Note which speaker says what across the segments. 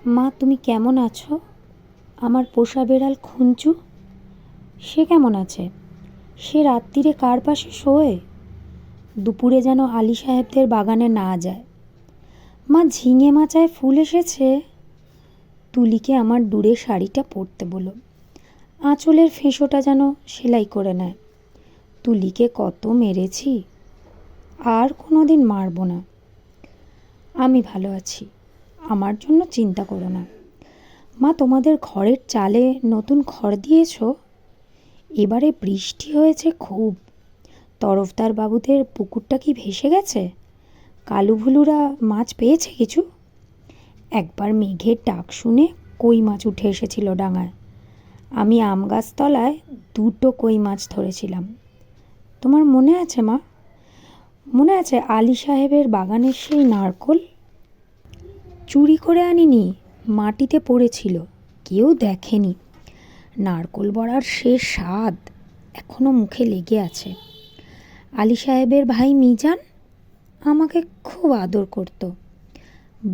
Speaker 1: মা, তুমি কেমন আছো? আমার পোষা বেড়াল খুঞ্চু, সে কেমন আছে? সে রাত্রিরে কার পাশে শোয়? দুপুরে যেন আলী সাহেবদের বাগানে না যায়। মা, ঝিঙে মাচায় ফুল এসেছে। তুলিকে আমার দূরে শাড়িটা পরতে বলো, আঁচলের ফেঁসোটা যেন সেলাই করে নেয়। তুলিকে কত মেরেছি, আর কোনো দিন মারব না। আমি ভালো আছি, আমার জন্য চিন্তা করো না। মা, তোমাদের ঘরের চালে নতুন খড় দিয়েছ? এবারে বৃষ্টি হয়েছে খুব। তরফদার বাবুদের পুকুরটা কি ভেসে গেছে? কালুভুলুরা মাছ পেয়েছে কিছু? একবার মেঘের ডাক শুনে কই মাছ উঠে এসেছিল ডাঙায়। আমি আম গাছতলায় 2টো কই মাছ ধরেছিলাম। তোমার মনে আছে মা? মনে আছে আলী সাহেবের বাগানের সেই নারকোল? চুরি করে আনিনি, মাটিতে পড়েছিল, কেউ দেখেনি। নারকোল বড়ার সে স্বাদ এখনো মুখে লেগে আছে। আলী সাহেবের ভাই মিজান আমাকে খুব আদর করত।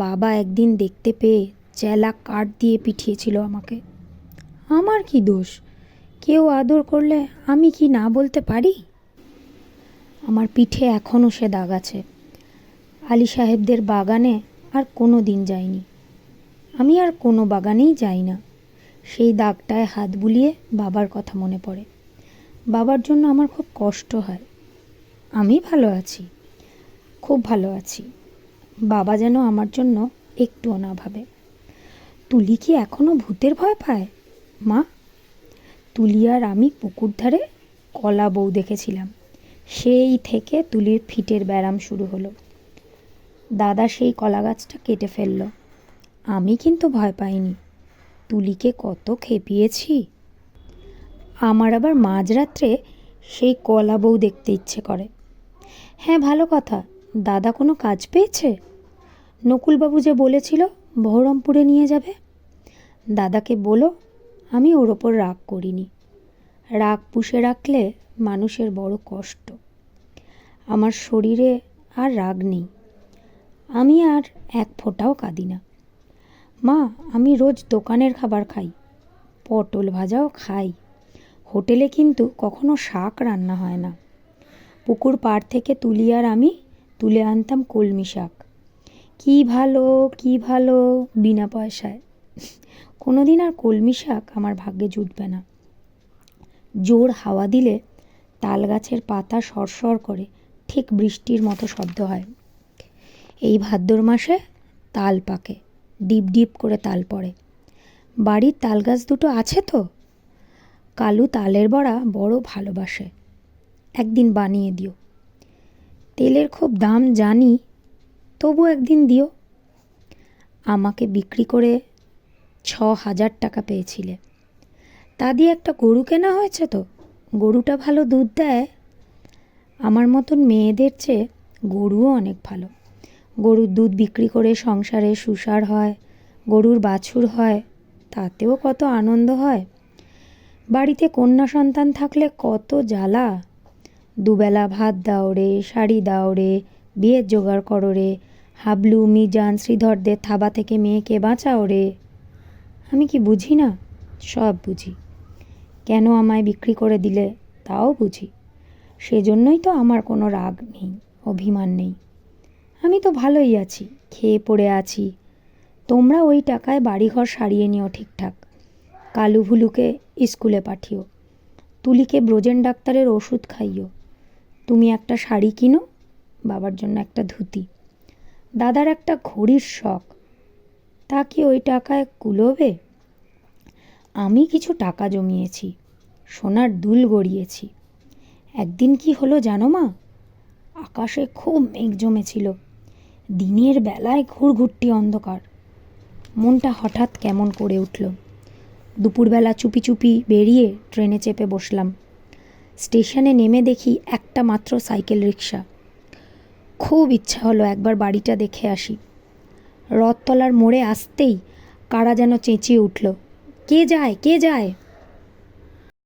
Speaker 1: বাবা একদিন দেখতে পেয়ে চেলা কাঠ দিয়ে পিটিয়েছিল আমাকে। আমার কি দোষ? কেউ আদর করলে আমি কি না বলতে পারি? আমার পিঠে এখনও সে দাগ আছে। আলী সাহেবদের বাগানে আর কোনো দিন যাইনি। আমি আর কোনো বাগানেই যাই না। সেই দাগটায় হাত বুলিয়ে বাবার কথা মনে পড়ে। বাবার জন্য আমার খুব কষ্ট হয়। আমি ভালো আছি, খুব ভালো আছি। বাবা যেন আমার জন্য একটুও না ভাবে। তুলি কি এখনও ভূতের ভয় পায় মা? তুলি আর আমি পুকুর ধারে কলা বউ দেখেছিলাম। সেই থেকে তুলির ফিটের ব্যারাম শুরু হলো। দাদা সেই কলা গাছটা কেটে ফেলল। আমি কিন্তু ভয় পাইনি। তুলিকে কত খেপিয়েছি। আমার আবার মাঝরাত্রে সেই কলা বউ দেখতে ইচ্ছে করে। হ্যাঁ, ভালো কথা, দাদা কোনো কাজ পেয়েছে? নকুলবাবু যে বলেছিল বহরমপুরে নিয়ে যাবে। দাদাকে বলো আমি ওর ওপর রাগ করিনি। রাগ পুষে রাখলে মানুষের বড় কষ্ট। আমার শরীরে আর রাগ নেই। আমি আর এক ফোঁটাও কাঁদি না। মা, আমি রোজ দোকানের খাবার খাই, পটল ভাজাও খাই। হোটেলে কিন্তু কখনো শাক রান্না হয় না। পুকুর পাড় থেকে তুলি আর আমি তুলে আনতাম কলমি শাক। কি ভালো, কি ভালো, বিনা পয়সায়। কোনো দিন আর কলমি শাক আমার ভাগ্যে জুটবে না। জোর হাওয়া দিলে তাল গাছের পাতা সরসর করে ঠিক বৃষ্টির মতো শব্দ হয়। এই ভাদ্র মাসে তাল পাকে, ডিপ ডিপ করে তাল পড়ে। বাড়ির তাল গাছ 2টো আছে তো। কালু তালের বড়া বড় ভালোবাসে, একদিন বানিয়ে দিও। তেলের খুব দাম জানি, তবু একদিন দিও। আমাকে বিক্রি করে 6,000 টাকা পেয়েছিলে। তা দিয়ে একটা গরু কেনা হয়েছে তো। গরুটা ভালো দুধ দেয়। আমার মতন মেয়েদের চেয়ে গরুও অনেক ভালো। গরুর দুধ বিক্রি করে সংসারে সুসার হয়, গরুর বাছুর হয়, তাতেও কত আনন্দ হয়। বাড়িতে কন্যা সন্তান থাকলে কত জ্বালা। দুবেলা ভাত দাও রে, শাড়ি দাও রে, বিয়ের জোগাড় করো রে, হাবলু মিজান শ্রীধরদের থাবা থেকে মেয়েকে বাঁচাও রে। আমি কি বুঝি না? সব বুঝি। কেন আমায় বিক্রি করে দিলে তাও বুঝি। সেজন্যই তো আমার কোনো রাগ নেই, অভিমান নেই। আমি তো ভালোই আছি, খেয়ে পড়ে আছি। তোমরা ওই টাকায় বাড়িঘর সারিয়ে নিও ঠিকঠাক। কালুভুলুকে স্কুলে পাঠিও। তুলিকে ব্রোজেন ডাক্তারের ওষুধ খাইও। তুমি একটা শাড়ি কিনো, বাবার জন্য একটা ধুতি। দাদার একটা ঘড়ির শখ, তা কি ওই টাকায় কুলোবে? আমি কিছু টাকা জমিয়েছি, সোনার দুল গড়িয়েছি। একদিন কি হলো জানো মা? আকাশে খুব মেঘ জমেছিল। দিনের বেলায় ঘুরঘুরটি অন্ধকার। মনটা হঠাৎ কেমন করে উঠল। দুপুরবেলা চুপি চুপি বেরিয়ে ট্রেনে চেপে বসলাম। স্টেশনে নেমে দেখি একটা মাত্র সাইকেল রিক্সা। খুব ইচ্ছা হলো একবার বাড়িটা দেখে আসি। রথতলার মোড়ে আসতেই কারা যেন চেঁচিয়ে উঠল, কে যায়, কে যায়?